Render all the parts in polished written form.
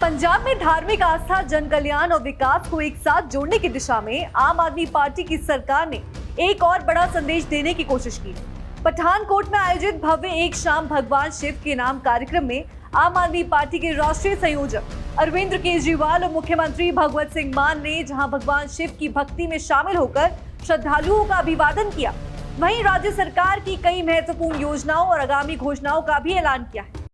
पंजाब में धार्मिक आस्था, जन कल्याण और विकास को एक साथ जोड़ने की दिशा में आम आदमी पार्टी की सरकार ने एक और बड़ा संदेश देने की कोशिश की। पठानकोट में आयोजित भव्य एक शाम भगवान शिव के नाम कार्यक्रम में आम आदमी पार्टी के राष्ट्रीय संयोजक अरविंद केजरीवाल और मुख्यमंत्री भगवत सिंह मान ने जहां भगवान शिव की भक्ति में शामिल होकर श्रद्धालुओं का अभिवादन किया, वहीं राज्य सरकार की कई महत्वपूर्ण योजनाओं और आगामी घोषणाओं का भी ऐलान किया है।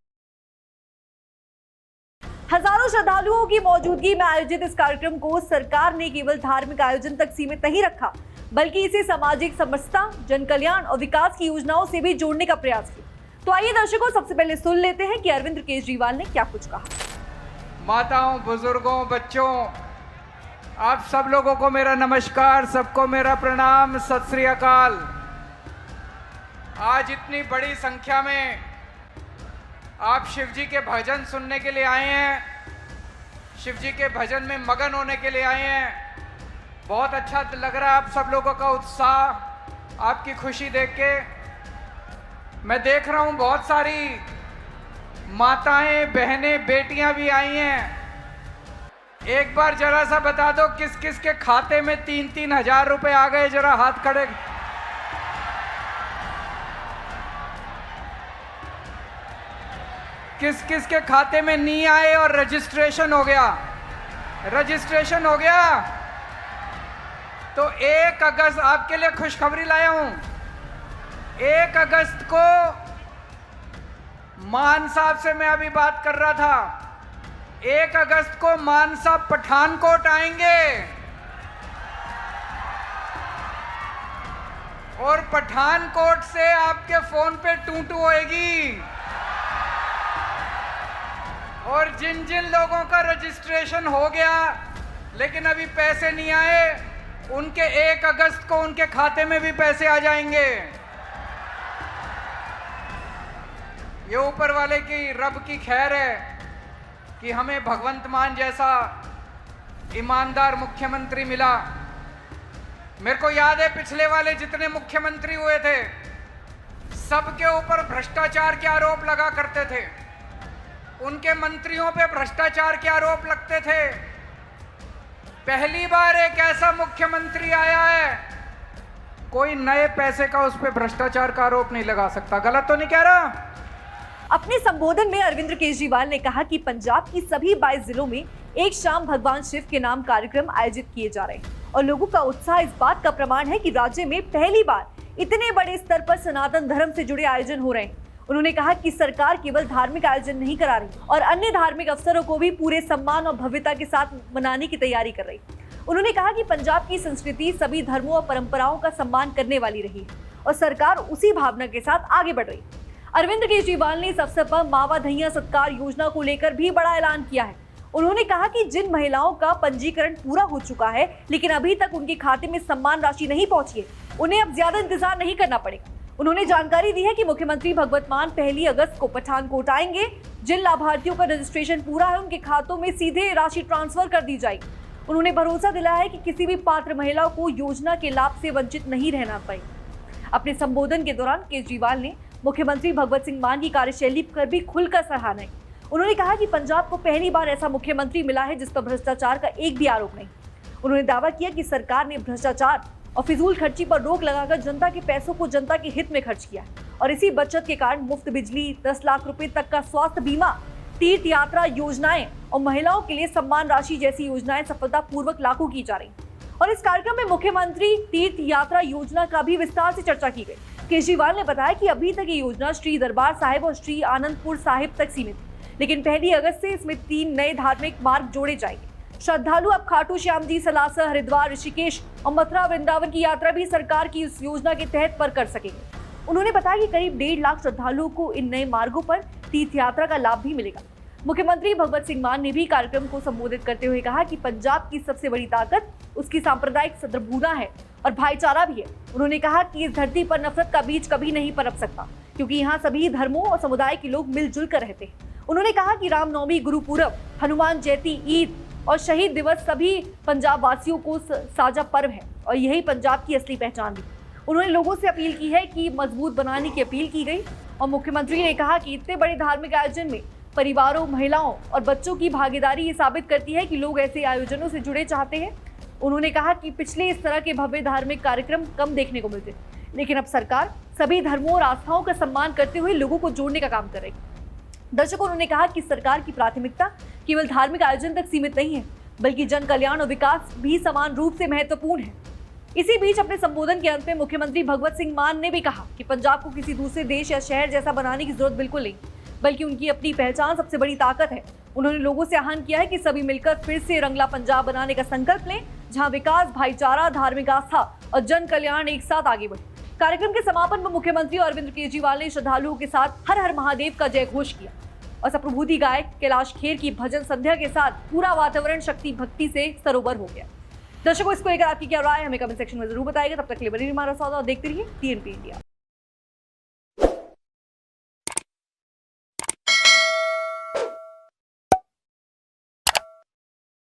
हजारों श्रद्धालुओं की मौजूदगी में आयोजित इस कार्यक्रम को सरकार ने केवल धार्मिक आयोजन तक सीमित नहीं रखा, बल्कि इसे सामाजिक समरसता, जन कल्याण और विकास की योजनाओं से भी जोड़ने का प्रयास किया। तो आइए दर्शकों, सबसे पहले सुन लेते हैं कि अरविंद केजरीवाल ने क्या कुछ कहा। माताओं, बुजुर्गों, बच्चों, आप सब लोगों को मेरा नमस्कार, सबको मेरा प्रणाम, सत श्री अकाल। आज इतनी बड़ी संख्या में आप शिव जी के भजन सुनने के लिए आए हैं, शिव जी के भजन में मगन होने के लिए आए हैं। बहुत अच्छा लग रहा है आप सब लोगों का उत्साह, आपकी खुशी देख के। मैं देख रहा हूँ बहुत सारी माताएं, बहनें, बेटियां भी आई हैं। एक बार जरा सा बता दो किस किस के खाते में 3-3 हजार रुपए आ गए, जरा हाथ खड़े। किस किस के खाते में नहीं आए और रजिस्ट्रेशन हो गया? रजिस्ट्रेशन हो गया तो 1 अगस्त आपके लिए खुशखबरी लाया हूं। 1 अगस्त को मान साहब से मैं अभी बात कर रहा था, 1 अगस्त को मान साहब पठानकोट आएंगे और पठानकोट से आपके फोन पे टूटू होएगी। और जिन जिन लोगों का रजिस्ट्रेशन हो गया लेकिन अभी पैसे नहीं आए, उनके 1 अगस्त को उनके खाते में भी पैसे आ जाएंगे। ये ऊपर वाले की, रब की खैर है कि हमें भगवंत मान जैसा ईमानदार मुख्यमंत्री मिला। मेरे को याद है पिछले वाले जितने मुख्यमंत्री हुए थे, सबके ऊपर भ्रष्टाचार के आरोप लगा करते थे, उनके मंत्रियों पे भ्रष्टाचार के आरोप लगते थे। पहली बार एक ऐसा मुख्यमंत्री आया है, कोई नए पैसे का उस पे भ्रष्टाचार का आरोप नहीं लगा सकता। गलत तो नहीं कह रहा? अपने संबोधन में अरविंद केजरीवाल ने कहा कि पंजाब की सभी 22 जिलों में एक शाम भगवान शिव के नाम कार्यक्रम आयोजित किए जा रहे हैं और लोगों का उत्साह इस बात का प्रमाण है कि राज्य में पहली बार इतने बड़े स्तर पर सनातन धर्म से जुड़े आयोजन हो रहे हैं। उन्होंने कहा कि सरकार केवल धार्मिक आयोजन नहीं करा रही और अन्य धार्मिक अवसरों को भी पूरे सम्मान और भव्यता के साथ मनाने की तैयारी कर रही। उन्होंने कहा कि पंजाब की संस्कृति सभी धर्मों और परंपराओं का सम्मान करने वाली रही है और सरकार उसी भावना के साथ आगे बढ़ रही। अरविंद केजरीवाल ने इस अवसर पर मावा धैया सत्कार योजना को लेकर भी बड़ा ऐलान किया है। उन्होंने कहा कि जिन महिलाओं का पंजीकरण पूरा हो चुका है लेकिन अभी तक उनके खाते में सम्मान राशि नहीं पहुंची है, उन्हें अब ज्यादा इंतजार नहीं करना पड़ेगा। उन्होंने जानकारी दी है कि मुख्यमंत्री भगवत मान 1 अगस्त को पठानकोट आएंगे। जिन लाभार्थियों का रजिस्ट्रेशन पूरा है उनके खातों में सीधे राशि ट्रांसफर कर दी जाएगी। उन्होंने भरोसा दिलाया है कि किसी भी पात्र महिला को योजना के लाभ से वंचित नहीं रहना पड़ेगा। अपने संबोधन के दौरान केजरीवाल ने मुख्यमंत्री भगवत सिंह मान की कार्यशैली पर भी खुलकर सराहना की। उन्होंने कहा कि पंजाब को पहली बार ऐसा मुख्यमंत्री मिला है जिस पर भ्रष्टाचार का एक भी आरोप नहीं। उन्होंने दावा किया कि सरकार ने भ्रष्टाचार और फिजूल खर्ची पर रोक लगाकर जनता के पैसों को जनता के हित में खर्च किया और इसी बचत के कारण मुफ्त बिजली, 10 लाख रुपए तक का स्वास्थ्य बीमा, तीर्थ यात्रा योजनाएं और महिलाओं के लिए सम्मान राशि जैसी योजनाएं सफलतापूर्वक लागू की जा रही। और इस कार्यक्रम में मुख्यमंत्री तीर्थ यात्रा योजना का भी विस्तार से चर्चा की गई। केजरीवाल ने बताया कि अभी तक ये योजना श्री दरबार साहिब और श्री आनंदपुर साहिब तक सीमित है, लेकिन 1 अगस्त से इसमें 3 नए धार्मिक मार्ग जोड़े जाएंगे। श्रद्धालु अब खाटू श्याम जी, सलासर, हरिद्वार, ऋषिकेश और मथुरा वृंदावन की यात्रा भी सरकार की इस योजना के तहत पर कर सकेंगे। उन्होंने बताया कि करीब 1.5 लाख श्रद्धालुओं को इन नए मार्गों पर तीर्थ यात्रा का लाभ भी मिलेगा। मुख्यमंत्री भगवत सिंह मान ने भी कार्यक्रम को संबोधित करते हुए कहा कि पंजाब की सबसे बड़ी ताकत उसकी सांप्रदायिक सद्भावना है और भाईचारा भी है। उन्होंने कहा कि इस धरती पर नफरत का बीज कभी नहीं पनप सकता, क्योंकि यहाँ सभी धर्मों और समुदाय के लोग मिलजुल कर रहते हैं। उन्होंने कहा कि रामनवमी, गुरुपूरब, हनुमान जयंती, ईद और शहीद दिवस सभी पंजाब वासियों को साझा पर्व है और यही पंजाब की असली पहचान भी। उन्होंने लोगों से अपील की है कि मजबूत बनाने की अपील की गई और मुख्यमंत्री ने कहा कि इतने बड़े धार्मिक आयोजन में परिवारों, महिलाओं और बच्चों की भागीदारी ये साबित करती है कि लोग ऐसे आयोजनों से जुड़े चाहते हैं। उन्होंने कहा कि पिछले इस तरह के भव्य धार्मिक कार्यक्रम कम देखने को मिलते, लेकिन अब सरकार सभी धर्मों और आस्थाओं का सम्मान करते हुए लोगों को जोड़ने का काम कर रही है। दर्शकों, उन्होंने कहा कि सरकार की प्राथमिकता केवल धार्मिक आयोजन तक सीमित नहीं है, बल्कि जन कल्याण और विकास भी समान रूप से महत्वपूर्ण है। इसी बीच अपने संबोधन के अंत में मुख्यमंत्री भगवत सिंह मान ने भी कहा कि पंजाब को किसी दूसरे देश या शहर जैसा बनाने की जरूरत बिल्कुल नहीं, बल्कि उनकी अपनी पहचान सबसे बड़ी ताकत है। उन्होंने लोगों से आह्वान किया है कि सभी मिलकर फिर से रंगला पंजाब बनाने का संकल्प लें, जहां विकास, भाईचारा, धार्मिक आस्था और जन कल्याण एक साथ आगे बढ़े। कार्यक्रम के समापन में मुख्यमंत्री अरविंद केजरीवाल ने श्रद्धालुओं के साथ हर हर महादेव का जय घोष किया और सप्रभुति गायक कैलाश खेर की भजन संध्या के साथ पूरा वातावरण शक्ति भक्ति से सरोवर हो गया। दर्शकों, इसको लेकर आपकी क्या राय है हमें कमेंट सेक्शन में जरूर बताइएगा। तब तक के लिए बनी रहिए हमारे साथ और देखते रहिए TNP इंडिया।